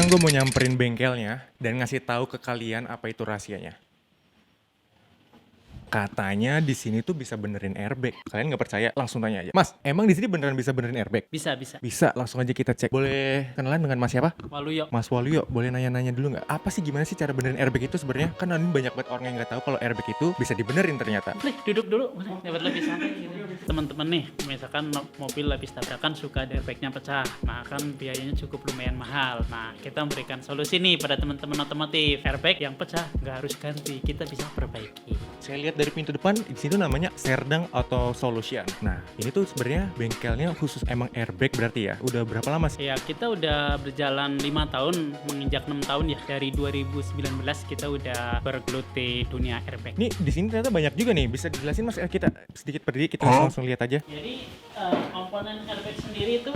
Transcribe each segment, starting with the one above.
Sekarang gue mau nyamperin bengkelnya dan ngasih tahu ke kalian apa itu rahasianya. Katanya di sini tuh bisa benerin airbag. Kalian nggak percaya? Langsung tanya aja. Mas, emang di sini beneran bisa benerin airbag? Bisa, bisa. Bisa, langsung aja kita cek. Boleh kenalan dengan Mas siapa? Waluyo. Mas Waluyo, boleh nanya-nanya dulu nggak? Apa sih gimana sih cara benerin airbag itu sebenarnya? Kan ini banyak banget orang yang nggak tahu kalau airbag itu bisa dibenerin ternyata. Boleh duduk dulu, boleh. Dapat lebih santai gitu. Teman-teman nih, misalkan mobil habis tabrakan suka ada airbagnya pecah. Nah, kan biayanya cukup lumayan mahal. Nah, kita memberikan solusi nih pada teman-teman otomotif. Airbag yang pecah nggak harus ganti, kita bisa perbaiki. Saya lihat dari pintu depan di situ namanya Serdang Auto Solution. Nah, ini tuh sebenarnya bengkelnya khusus emang airbag berarti ya. Udah berapa lama sih? Ya, kita udah berjalan 5 tahun, menginjak 6 tahun ya. Dari 2019 kita udah bergelut di dunia airbag. Nih di sini ternyata banyak juga nih. Bisa dijelasin Mas? Kita sedikit per sedikit kita langsung lihat aja. Jadi komponen airbag sendiri itu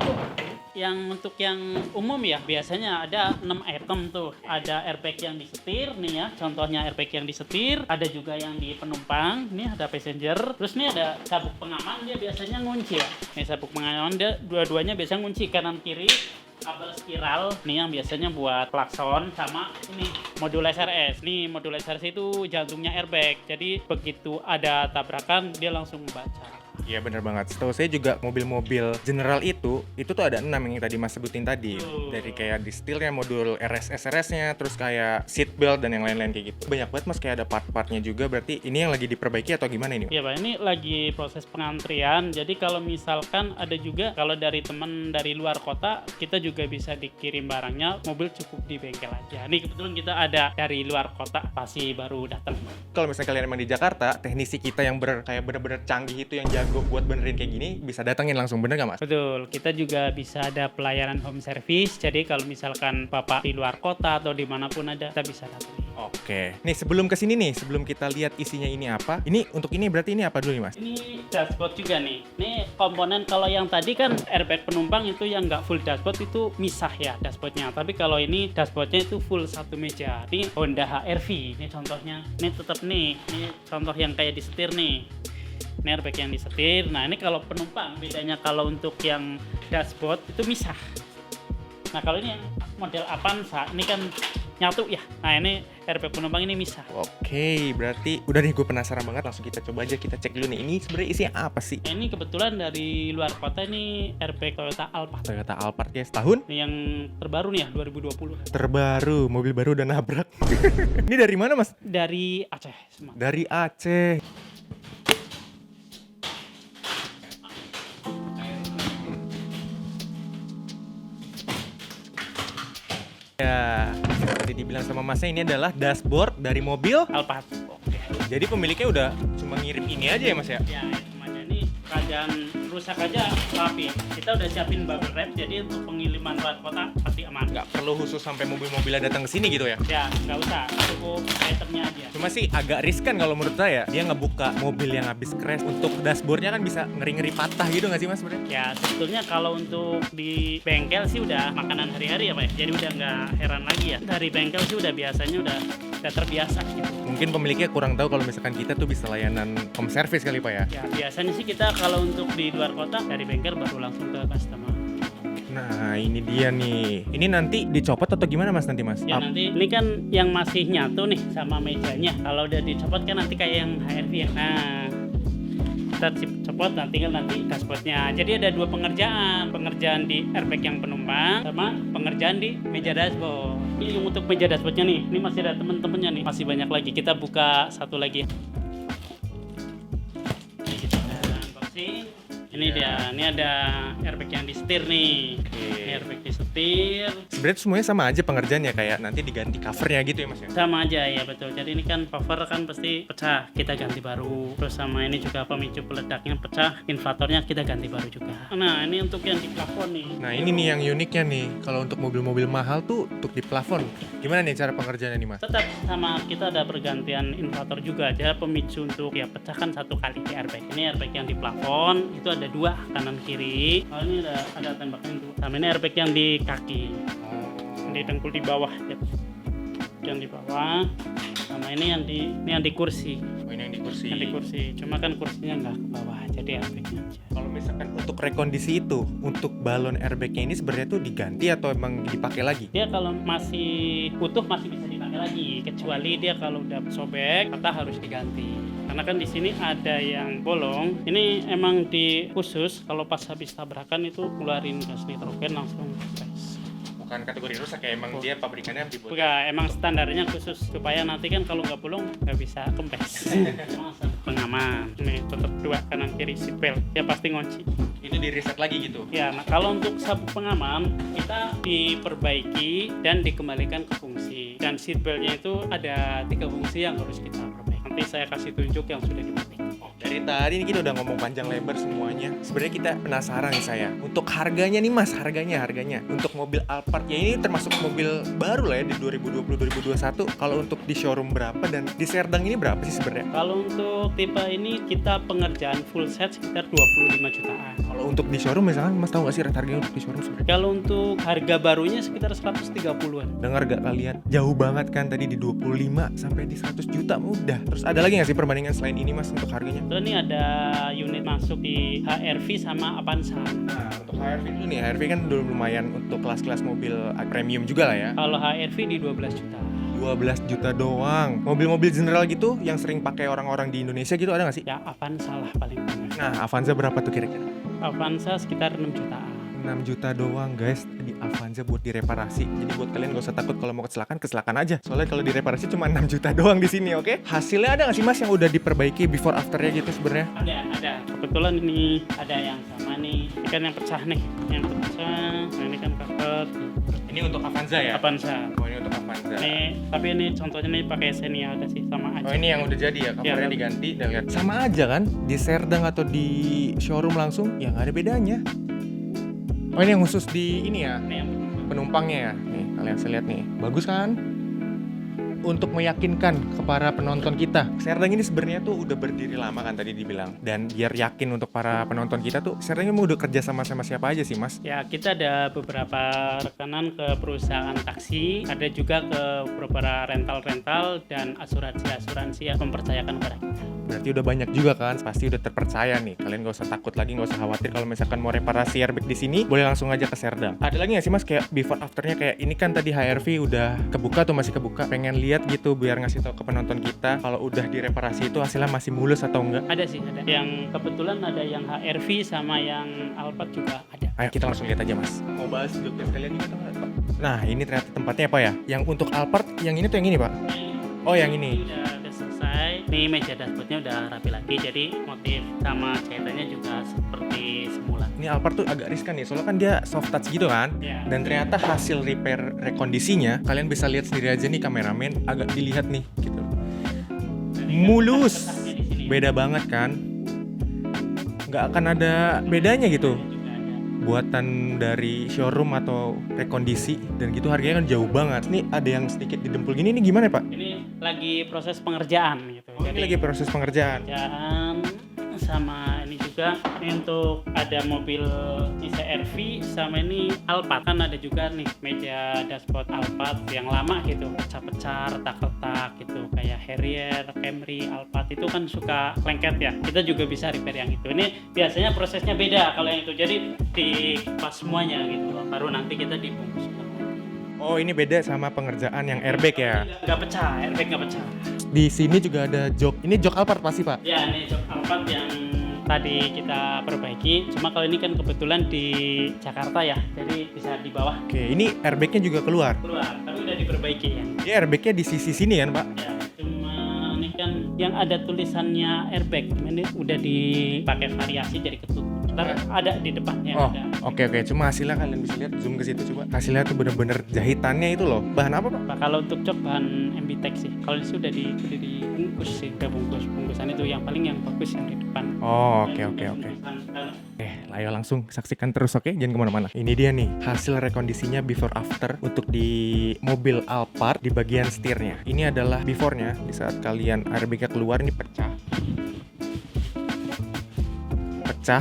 yang untuk yang umum ya biasanya ada 6 item tuh. Ada airbag yang disetir nih ya, contohnya airbag yang disetir, ada juga yang di penumpang, nih ada passenger, terus nih ada sabuk pengaman, dia biasanya ngunci ya. Nih sabuk pengaman dia dua-duanya biasanya ngunci kanan kiri. Kabel spiral nih yang biasanya buat klakson, sama ini modul SRS. Nih modul SRS itu jantungnya airbag. Jadi begitu ada tabrakan dia langsung membaca. Iya bener banget. Setahu saya juga mobil-mobil general itu tuh ada 6 yang tadi Mas sebutin tadi. Dari kayak di setirnya, modul SRS-nya, terus kayak seat belt dan yang lain-lain kayak gitu. Banyak banget Mas, kayak ada part-partnya juga. Berarti ini yang lagi diperbaiki atau gimana ini? Iya Pak, ini lagi proses pengantrian. Jadi kalau misalkan ada juga kalau dari teman dari luar kota, kita juga bisa dikirim barangnya. Mobil cukup di bengkel aja. Nih kebetulan kita ada dari luar kota, pasti baru datang. Kalau misalnya kalian emang di Jakarta, teknisi kita yang kayak bener-bener canggih itu yang jago buat benerin kayak gini, bisa datangin langsung, bener gak Mas? Betul, kita juga bisa ada pelayanan home service. Jadi kalau misalkan Bapak di luar kota atau dimanapun ada, kita bisa datang. Oke, nih sebelum kesini nih, sebelum kita lihat isinya ini apa, ini untuk ini berarti ini apa dulu nih Mas? Ini dashboard juga nih. Ini komponen kalau yang tadi kan airbag penumpang itu yang nggak full dashboard itu misah ya dashboardnya. Tapi kalau ini dashboardnya itu full satu meja. Ini Honda HR-V, ini contohnya. Ini tetap nih, ini contoh yang kayak disetir nih. Ini airbag yang disetir. Nah ini kalau penumpang bedanya kalau untuk yang dashboard itu misah. Nah kalau ini yang model Avanza ini kan nyatu ya. Nah ini airbag penumpang ini misah. Oke, berarti udah nih, gue penasaran banget. Langsung kita coba aja, kita cek dulu nih. Ini sebenarnya isinya apa sih? Ini kebetulan dari luar kota ini airbag Toyota Alphard. Toyota Alphard ya, setahun? Ini yang terbaru nih ya 2020. Terbaru, mobil baru udah nabrak. Ini dari mana Mas? Dari Aceh Semarang. Dari Aceh. Ya, seperti dibilang sama Masnya, ini adalah dashboard dari mobil. Alphard. Oke. Jadi pemiliknya udah cuma ngirim ini aja ya Mas ya? Ya, cuma ini keadaan rusak aja rapi. Kita udah siapin bubble wrap, jadi untuk pengiriman luar kota pasti aman. Nggak perlu khusus sampai mobil-mobilnya datang ke sini gitu ya? Ya, nggak usah. Cukup itemnya aja. Cuma sih agak riskan kalau menurut saya. Dia ngebuka mobil yang habis crash. Untuk dashboardnya kan bisa ngeri-ngeri patah gitu nggak sih Mas sebenarnya? Ya, sebetulnya kalau untuk di bengkel sih udah makanan hari-hari ya Pak ya. Jadi udah nggak heran lagi ya. Dari bengkel sih udah biasanya udah terbiasa gitu. Mungkin pemiliknya kurang tahu kalau misalkan kita tuh bisa layanan home service kali Pak ya? Ya, biasanya sih kita kalau untuk di luar kota dari bengkel baru langsung ke customer. Nah ini dia nih. Ini nanti dicopot atau gimana Mas nanti Mas? Ya nanti ini kan yang masih nyatu nih sama mejanya. Kalau udah dicopot kan nanti kayak yang HRV ya. Nah kita copot nanti kan nanti dashboardnya. Jadi ada dua pengerjaan di airbag yang penumpang sama pengerjaan di meja dashboard. Ini untuk meja dashboardnya nih. Ini masih ada temen-temennya nih. Masih banyak lagi. Kita buka satu lagi. Ini kita unboxing. Ini dia, ini ada airbag yang disetir nih. Ini airbag disetir. Sebenarnya semuanya sama aja pengerjaannya, kayak nanti diganti covernya gitu ya Mas ya? Sama aja ya betul. Jadi ini kan cover kan pasti pecah, kita ganti baru. Terus sama ini juga pemicu peledaknya pecah, inflatornya kita ganti baru juga. Nah ini untuk yang di plafon nih. Nah ini nih yang uniknya nih, kalau untuk mobil-mobil mahal tuh untuk di plafon. Gimana nih cara pengerjaannya nih Mas? Tetap sama kita ada pergantian inflator juga aja, pemicu untuk ya pecahkan satu kali di airbag. Ini airbag yang di plafon itu ada dua kanan kiri. Oh ini ada tembakan itu. Sama ini airbag yang di kaki. Di dengkul di bawah ya. Yang di bawah. Sama ini yang di kursi. Oh ini yang di kursi. Yang di kursi. Cuma kan kursinya nggak ke bawah, jadi airbagnya aja. Kalau misalkan untuk rekondisi itu, untuk balon airbagnya ini sebenarnya tuh diganti atau emang dipakai lagi? Dia kalau masih utuh masih bisa dipakai lagi, kecuali dia kalau udah sobek kata harus diganti. Karena kan di sini ada yang bolong. Ini emang di khusus kalau pas habis tabrakan itu keluarin gas nitrogen langsung kempes. Bukan kategori rusak ya, emang dia pabrikannya dibuat. Enggak, emang standarnya khusus supaya nanti kan kalau nggak bolong nggak bisa kempes. Emang sabuk pengaman. Nih tetap 2 kanan kiri seatbelt. Ya pasti ngunci. Itu di reset lagi gitu. Ya, nah kalau untuk sabuk pengaman kita diperbaiki dan dikembalikan ke fungsi. Dan seatbeltnya itu ada 3 fungsi yang harus kita perbaiki. Nanti saya kasih tunjuk yang sudah diperbaiki. Dari tadi ini kita udah ngomong panjang lebar semuanya. Sebenarnya kita penasaran nih saya. Untuk harganya nih Mas, harganya. Untuk mobil Alphard ya ini termasuk mobil baru lah ya di 2020-2021. Kalau untuk di showroom berapa dan di Serdang ini berapa sih sebenarnya? Kalau untuk tipe ini kita pengerjaan full set sekitar 25 jutaan. Kalau untuk di showroom misalkan Mas tahu nggak sih rate harganya untuk di showroom sebenarnya? Kalau untuk harga barunya sekitar 130-an. Dengar gak kalian? Jauh banget kan tadi di 25 sampai di 100 juta udah. Terus ada lagi nggak sih perbandingan selain ini Mas untuk harganya? Ini ada unit masuk di HRV sama Avanza. Nah, untuk HRV dulu nih, HRV kan dulu lumayan untuk kelas-kelas mobil premium juga lah ya. Kalau HRV di 12 juta. 12 juta doang. Mobil-mobil general gitu yang sering pakai orang-orang di Indonesia gitu ada nggak sih? Ya Avanza lah paling banyak. Nah, Avanza berapa tuh kira-kira? Avanza sekitar 6 jutaan. 6 juta doang guys di Avanza buat direparasi. Jadi buat kalian gak usah takut kalau mau kecelakaan aja. Soalnya kalau direparasi cuma 6 juta doang di sini, oke? Hasilnya ada nggak sih Mas yang udah diperbaiki before afternya gitu sebenarnya? Ada. Kebetulan ini ada yang sama nih. Ini kan yang pecah nih. Yang pecah. Nah ini kan kakak. Ini untuk Avanza ya? Avanza. Oh ini untuk Avanza. Tapi ini contohnya nih pakai Xenia ada sih sama aja. Oh ini yang udah jadi ya, covernya Ya. diganti dan lihat sama aja kan di Serdang atau di showroom langsung ya nggak ada bedanya. Oh ini yang khusus di ini ya Ini yang penumpangnya ya. Nih kalian bisa lihat nih, bagus kan? Untuk meyakinkan kepada penonton kita, Serdang ini sebenarnya tuh udah berdiri lama kan tadi dibilang. Dan biar yakin untuk para penonton kita tuh, Serdang ini mau udah kerja sama siapa aja sih Mas? Ya, kita ada beberapa rekanan ke perusahaan taksi, ada juga ke beberapa rental-rental dan asuransi-asuransi yang mempercayakan kepada kita. Berarti udah banyak juga kan, pasti udah terpercaya nih. Kalian gak usah takut lagi, gak usah khawatir kalau misalkan mau reparasi airbag di sini, boleh langsung aja ke Serdang. Ada lagi gak sih Mas kayak before afternya kayak ini kan tadi HRV udah kebuka tuh masih kebuka, pengen lihat gitu biar ngasih tahu ke penonton kita kalau udah direparasi itu hasilnya masih mulus atau enggak? Ada sih, ada. Yang kebetulan ada yang HRV sama yang Alphard juga ada. Ayo kita langsung lihat aja Mas. Mau bahas jogja sekalian juga Pak? Nah ini ternyata tempatnya apa ya? Yang untuk Alphard, yang ini tuh yang ini Pak? Oh yang ini. Udah selesai. Ini meja dashboardnya udah rapi lagi, jadi motif sama ceritanya juga seperti semula. Ini Alphard tuh agak riskan nih, soalnya kan dia soft touch gitu kan. Ya. Dan ternyata hasil repair rekondisinya, kalian bisa lihat sendiri aja nih kameramen, agak dilihat nih gitu. Mulus. Beda banget kan? Nggak akan ada bedanya gitu. Buatan dari showroom atau rekondisi dan gitu harganya kan jauh banget. Ini ada yang sedikit didempul gini, ini gimana Pak? Ini lagi proses pengerjaan gitu. Oh, ini lagi proses pengerjaan. Sama ini juga ini untuk ada mobil CR-V sama ini Alphard, kan ada juga nih meja dashboard Alphard yang lama gitu, pecah-pecah, retak-retak gitu kayak Harrier, Camry, Alphard itu kan suka lengket ya, kita juga bisa repair yang itu. Ini biasanya prosesnya beda kalau yang itu, jadi dipas semuanya gitu baru nanti kita dibungkus. Oh ini beda sama pengerjaan yang airbag ya? Nggak pecah, airbag nggak pecah. Di sini juga ada jok, ini jok Alphard pasti Pak? Ya ini jok Alphard yang tadi kita perbaiki, cuma kalau ini kan kebetulan di Jakarta ya, jadi bisa di bawah. Oke, ini airbagnya juga keluar? Keluar, tapi udah diperbaiki ya. Ini airbagnya di sisi sini kan Pak? Ya, cuma ini kan yang ada tulisannya airbag, ini udah dipakai variasi jadi ketutup. Ntar ada di depannya. Oh, ada. oke. Cuma hasilnya kalian bisa lihat, zoom ke situ coba. Hasilnya tuh bener-bener jahitannya itu loh. Bahan apa Pak? Nah, kalau untuk jok bahan MBTEX sih. Kalau itu udah dibungkus sih, bungkusan itu yang paling yang bagus yang di depan. Oh, oke. Ayo langsung saksikan terus oke? Jangan kemana-mana. Ini dia nih hasil rekondisinya before after untuk di mobil Alphard di bagian setirnya. Ini adalah before-nya di saat kalian airbagnya keluar ini pecah,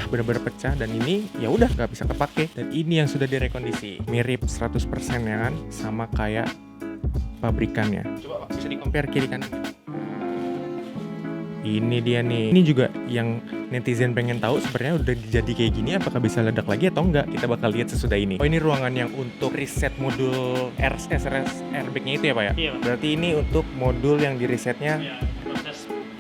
bener-bener pecah, dan ini ya udah nggak bisa kepake. Dan ini yang sudah direkondisi mirip 100% ya kan sama kayak pabrikannya. Coba Pak bisa di compare kiri kanan. Ini dia nih. Ini juga yang netizen pengen tahu sebenarnya udah jadi kayak gini apakah bisa ledak lagi atau enggak. Kita bakal lihat sesudah ini. Oh, ini ruangan yang untuk reset modul SRS airbag-nya itu ya Pak ya? Iya, Pak. Berarti ini untuk modul yang di resetnya. Ya,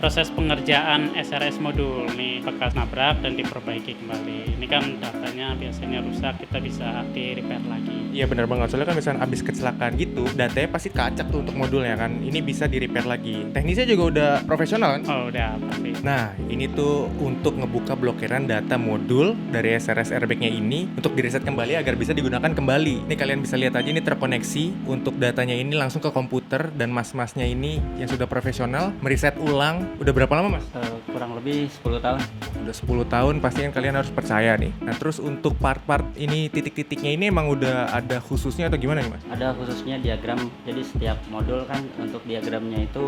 proses pengerjaan SRS modul nih bekas nabrak dan diperbaiki kembali. Ini kan datanya biasanya rusak, kita bisa di repair lagi. Iya benar banget, soalnya kan misalnya abis kecelakaan gitu, datanya pasti kacak tuh untuk modulnya kan. Ini bisa di repair lagi. Teknisnya juga udah profesional kan? Oh udah pasti. Nah, ini tuh untuk ngebuka blokiran data modul dari SRS airbag-nya ini untuk di-reset kembali agar bisa digunakan kembali. Ini kalian bisa lihat aja ini terkoneksi untuk datanya ini langsung ke komputer dan mas-masnya ini yang sudah profesional mereset ulang. Udah berapa lama Mas? Kurang lebih 10 tahun. Udah 10 tahun, pasti kan kalian harus percaya nih. Nah, terus untuk part-part ini titik-titiknya ini emang udah ada khususnya atau gimana nih Mas? Ada khususnya diagram, jadi setiap modul kan untuk diagramnya itu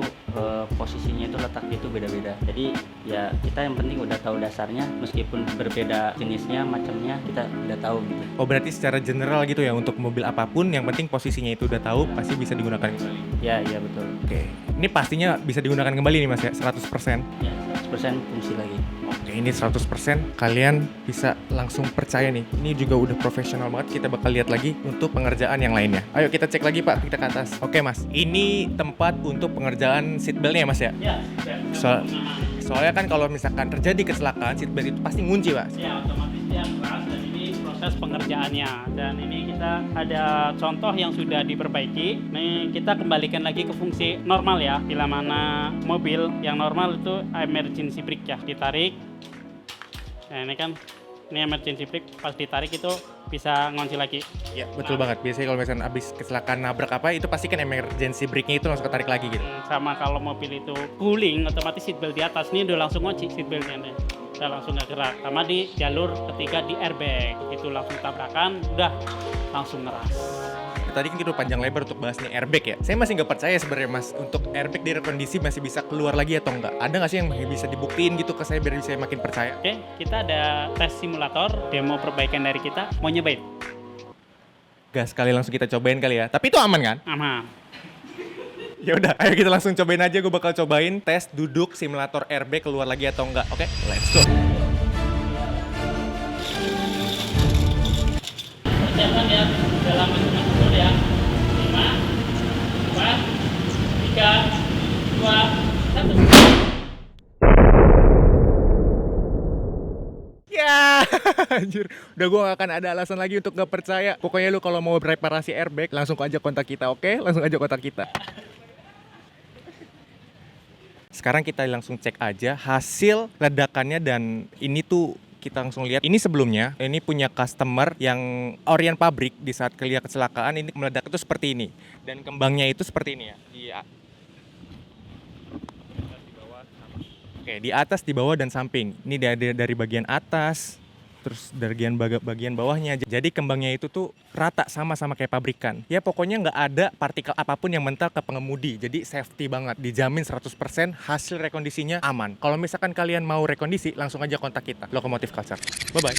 posisinya itu letak itu beda-beda. Jadi ya kita yang penting udah tahu dasarnya, meskipun berbeda jenisnya, macamnya kita udah tahu gitu. Oh berarti secara general gitu ya untuk mobil apapun yang penting posisinya itu udah tahu pasti bisa digunakan kembali. Ya, iya betul. Oke, ini pastinya bisa digunakan kembali nih Mas ya, 100%. Ya, 100% fungsi lagi. Oke, ini 100% kalian bisa langsung percaya nih. Ini juga udah profesional banget. Kita bakal lihat lagi untuk pengerjaan yang lainnya. Ayo kita cek lagi Pak, kita ke atas. Oke Mas, ini tempat untuk pengerjaan seatbeltnya ya Mas ya? Ya, Soalnya kan kalau misalkan terjadi kecelakaan, seatbelt itu pasti ngunci Pak. ya otomatis dia keras dan ini proses pengerjaannya. Dan ini kita ada contoh yang sudah diperbaiki. Nih kita kembalikan lagi ke fungsi normal ya. Bila mana mobil yang normal itu emergency brake ya, ditarik. Nah ini kan ini emergency brake, pas ditarik itu bisa ngunci lagi. Iya, betul banget. Biasanya kalau misalkan habis kecelakaan nabrak apa, itu pasti kan emergency brake-nya itu langsung ketarik lagi gitu. Sama kalau mobil itu guling, otomatis seatbelt di atas ini udah langsung ngunci seatbeltnya nih. Udah langsung nggak gerak. Sama di jalur ketiga di airbag, itu langsung tabrakan, udah langsung ngeras. Tadi kan kita udah panjang lebar untuk bahas nih airbag ya. Saya masih nggak percaya sebenarnya Mas, untuk airbag di rekondisi masih bisa keluar lagi atau enggak. Ada nggak sih yang bisa dibuktiin gitu ke saya biar saya makin percaya? Oke, kita ada tes simulator, demo perbaikan dari kita. Mau nyobain? Gas sekali langsung kita cobain kali ya. Tapi itu aman kan? Aman. Ya udah, ayo kita langsung cobain aja. Gue bakal cobain tes duduk simulator airbag keluar lagi atau enggak. Oke, let's go. Persiapan ya, dalam hitungan dulu ya. 5, 4, 3, 2, 1. Ya, anjir. Udah gue gak akan ada alasan lagi untuk gak percaya. Pokoknya lu kalau mau reparasi airbag, langsung aja kontak kita, oke? Langsung aja kontak kita. Sekarang kita langsung cek aja hasil ledakannya dan ini tuh kita langsung lihat. Ini sebelumnya, ini punya customer yang Orion pabrik di saat kelia kecelakaan ini meledak itu seperti ini. Dan kembangnya itu seperti ini ya. Iya. Oke, di atas, di bawah, dan samping. Ini dari bagian atas, terus dari bagian bawahnya. Jadi kembangnya itu tuh rata sama kayak pabrikan. Ya pokoknya nggak ada partikel apapun yang mental ke pengemudi. Jadi safety banget, dijamin 100% hasil rekondisinya aman. Kalau misalkan kalian mau rekondisi, langsung aja kontak kita. Lokomotif Culture. Bye-bye.